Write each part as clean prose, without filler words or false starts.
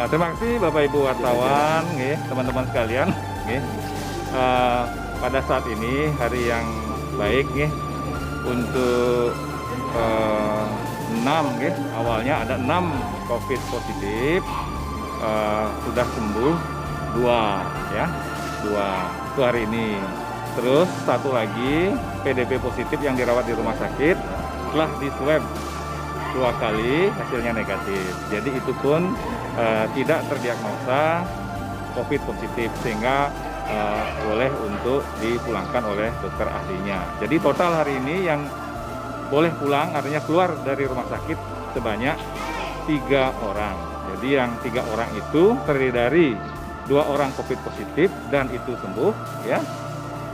Terima kasih Bapak Ibu wartawan, teman-teman sekalian. Pada saat ini hari yang baik untuk 6 awalnya ada 6 COVID positif, sudah sembuh 2 itu hari ini. Terus 1 lagi PDP positif yang dirawat di rumah sakit telah di swab 2 kali, hasilnya negatif. Jadi itu pun tidak terdiagnosa COVID positif, sehingga boleh untuk dipulangkan oleh dokter ahlinya. Jadi total hari ini yang boleh pulang, artinya keluar dari rumah sakit sebanyak 3 orang. Jadi yang 3 orang itu terdiri dari 2 orang COVID positif dan itu sembuh,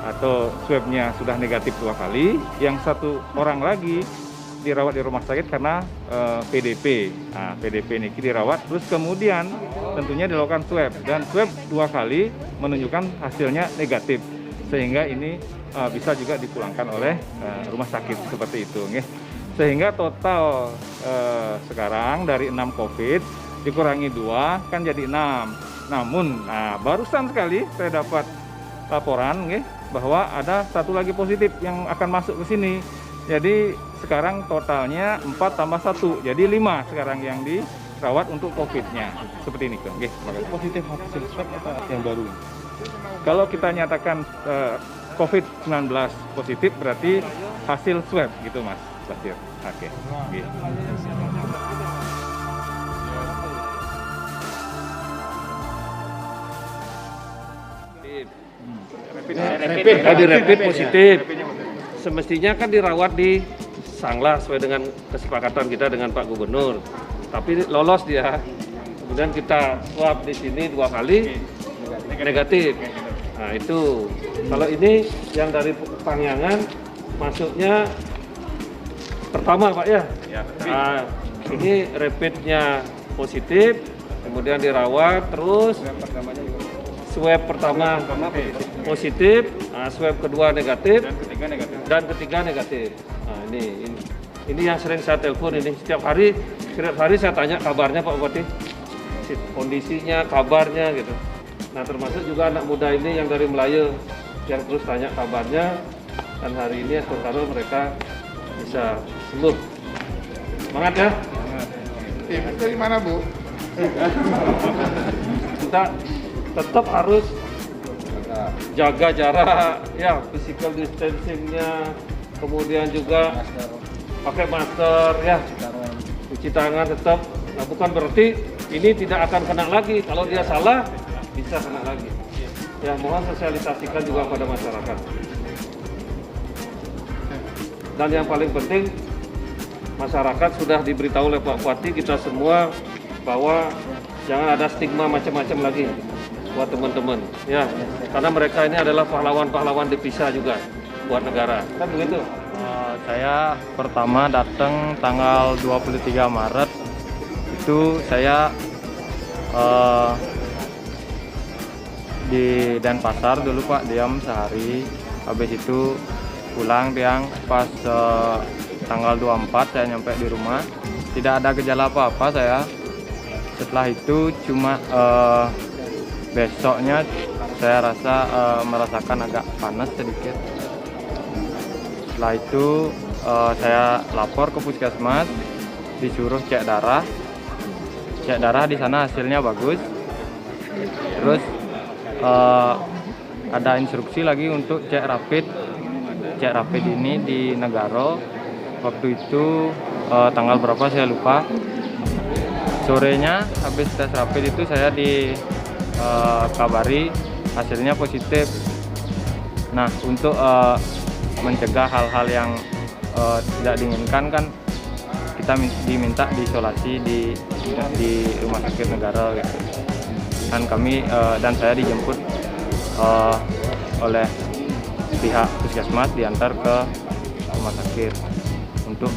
atau swabnya sudah negatif 2 kali. Yang 1 orang lagi dirawat di rumah sakit karena PDP. Nah, PDP ini dirawat, terus kemudian tentunya dilakukan swab, dan swab 2 kali menunjukkan hasilnya negatif, sehingga ini bisa juga dipulangkan oleh rumah sakit seperti itu. Sehingga total sekarang dari 6 COVID dikurangi 2 kan jadi 6. Namun barusan sekali saya dapat laporan bahwa ada 1 lagi positif yang akan masuk ke sini. Jadi sekarang totalnya 4 tambah 1, jadi 5 sekarang yang dirawat untuk COVID-nya. Seperti ini, Kang. Positif hasil swab atau yang baru? Kalau kita nyatakan COVID-19 positif berarti hasil swab gitu, Mas Basir. Oke. Rapid positif. Semestinya kan dirawat di Sanglah sesuai dengan kesepakatan kita dengan Pak Gubernur. Tapi lolos dia. Kemudian kita swab di sini 2 kali negatif. Nah itu. Kalau ini yang dari Pangyangan masuknya pertama Pak ya. Nah, ini rapidnya positif, kemudian dirawat terus. Swab pertama positif, swab kedua negatif, dan ketiga negatif. Nah, ini yang sering saya telepon ini setiap hari saya tanya kabarnya Pak Bupati, kondisinya, kabarnya gitu. Nah termasuk juga anak muda ini yang dari Melayu yang terus tanya kabarnya, dan hari ini sekarang mereka bisa sembuh. Semangat ya. Dari mana Bu? Kita tetap harus jaga jarak, ya, physical distancing-nya, kemudian juga pakai masker, ya, cuci tangan tetap. Nah, bukan berarti ini tidak akan kena lagi. Kalau dia salah, bisa kena lagi. Ya, mohon sosialisasikan juga pada masyarakat. Dan yang paling penting, masyarakat sudah diberitahu oleh Pak Bupati, kita semua, bahwa jangan ada stigma macam-macam lagi buat teman-teman, ya, karena mereka ini adalah pahlawan-pahlawan devisa juga buat negara, kan begitu? Saya pertama datang tanggal 23 Maret, itu saya di Denpasar dulu Pak, diam sehari, habis itu pulang yang pas tanggal 24 saya nyampe di rumah, tidak ada gejala apa-apa saya. Setelah itu cuma besoknya saya rasa merasakan agak panas sedikit. Setelah itu saya lapor ke puskesmas, disuruh cek darah. Cek darah di sana hasilnya bagus. Terus ada instruksi lagi untuk cek rapid. Cek rapid ini di Negaro. Waktu itu tanggal berapa saya lupa. Sorenya habis tes rapid itu saya kabari hasilnya positif. Nah, untuk mencegah hal-hal yang tidak diinginkan kan kita diminta diisolasi di rumah sakit negara gitu. Dan kami dan saya dijemput oleh pihak puskesmas diantar ke rumah sakit untuk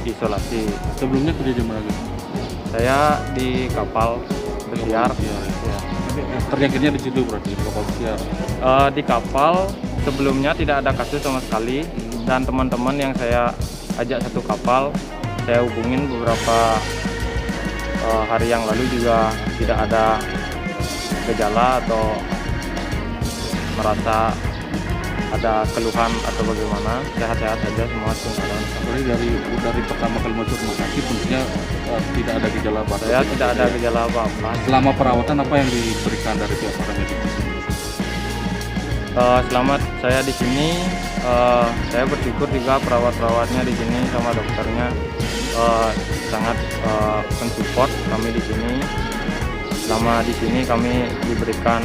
isolasi. Sebelumnya kerja di mana? Saya di kapal pesiar. Ya. Terjangkitnya di situ berarti di kapal pesiar. Di kapal sebelumnya tidak ada kasus sama sekali, dan teman-teman yang saya ajak satu kapal, saya hubungin beberapa hari yang lalu juga tidak ada gejala atau merasa ada keluhan atau bagaimana, sehat-sehat saja semua sebenarnya. Jadi dari pertama kali masuk rumah sakit tentunya tidak ada gejala apa-apa. Saya tidak ada gejala apa-apa. Selama perawatan apa yang diberikan dari pihak paramedis? Selama saya di sini, saya bersyukur juga perawat-perawatnya di sini sama dokternya sangat mensupport kami di sini. Selama di sini kami diberikan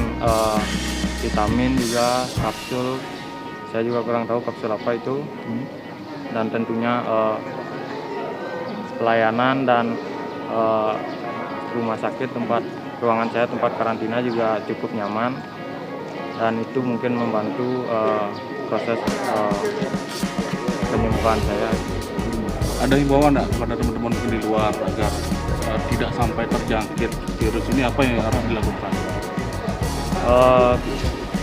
vitamin juga, kapsul. Saya juga kurang tahu kapsul apa itu. Dan tentunya pelayanan dan rumah sakit ruangan saya tempat karantina juga cukup nyaman. Dan itu mungkin membantu proses penyembuhan saya. Ada himbauan nggak kepada teman-teman di luar agar tidak sampai terjangkit virus ini, apa yang harus dilakukan?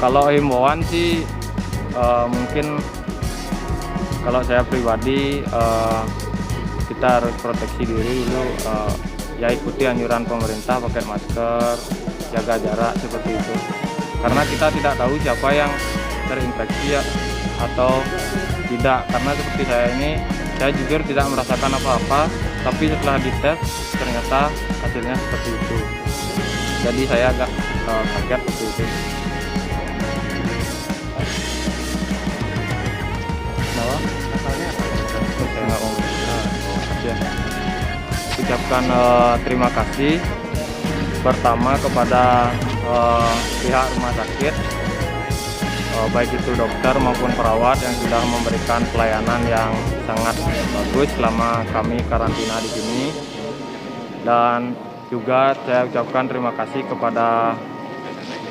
Kalau himbauan sih mungkin kalau saya pribadi kita harus proteksi diri dulu, ya ikuti anjuran pemerintah, pakai masker, jaga jarak seperti itu. Karena kita tidak tahu siapa yang terinfeksi atau tidak. Karena seperti saya ini, saya jujur tidak merasakan apa-apa, tapi setelah dites ternyata hasilnya seperti itu. Jadi saya agak kaget seperti itu. Kenapa? Saya nggak mau. Ya. Ucapkan terima kasih pertama kepada pihak rumah sakit, baik itu dokter maupun perawat yang sudah memberikan pelayanan yang sangat bagus selama kami karantina di sini. Dan juga saya ucapkan terima kasih kepada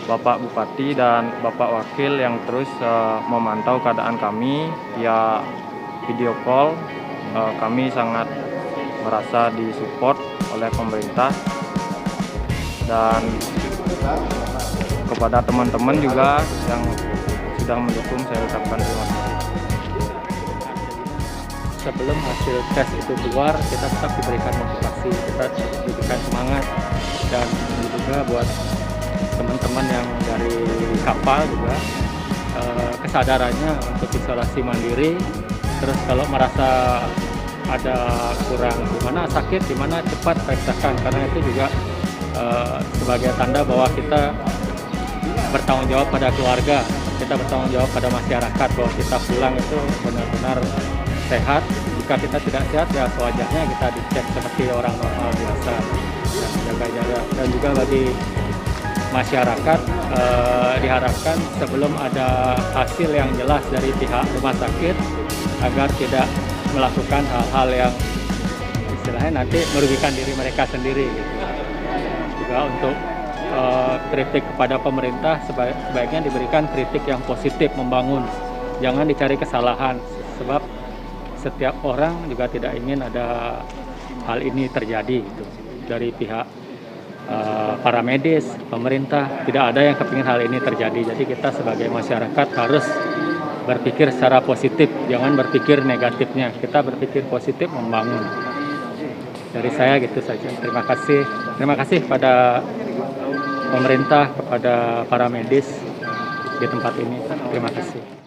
Bapak Bupati dan Bapak Wakil yang terus memantau keadaan kami via video call. Kami sangat merasa disupport oleh pemerintah, dan kepada teman-teman juga yang sudah mendukung saya ucapkan terima kasih. Sebelum hasil tes itu keluar, kita tetap diberikan motivasi, kita diberikan semangat, dan juga buat teman-teman yang dari kapal juga kesadarannya untuk isolasi mandiri. Terus kalau merasa ada kurang dimana sakit, dimana cepat periksakan, karena itu juga sebagai tanda bahwa kita bertanggung jawab pada keluarga, kita bertanggung jawab pada masyarakat, bahwa kita pulang itu benar-benar sehat. Jika kita tidak sehat, ya sewajarnya kita dicek seperti orang normal biasa dan jaga jarak. Dan juga bagi masyarakat diharapkan sebelum ada hasil yang jelas dari pihak rumah sakit, agar tidak melakukan hal-hal yang istilahnya nanti merugikan diri mereka sendiri gitu. Juga untuk kritik kepada pemerintah sebaiknya diberikan kritik yang positif, membangun, jangan dicari kesalahan, sebab setiap orang juga tidak ingin ada hal ini terjadi gitu. Dari pihak para medis, pemerintah, tidak ada yang kepingin hal ini terjadi. Jadi kita sebagai masyarakat harus berpikir secara positif, jangan berpikir negatifnya. Kita berpikir positif, membangun. Dari saya gitu saja. Terima kasih pada pemerintah, kepada para medis di tempat ini. Terima kasih.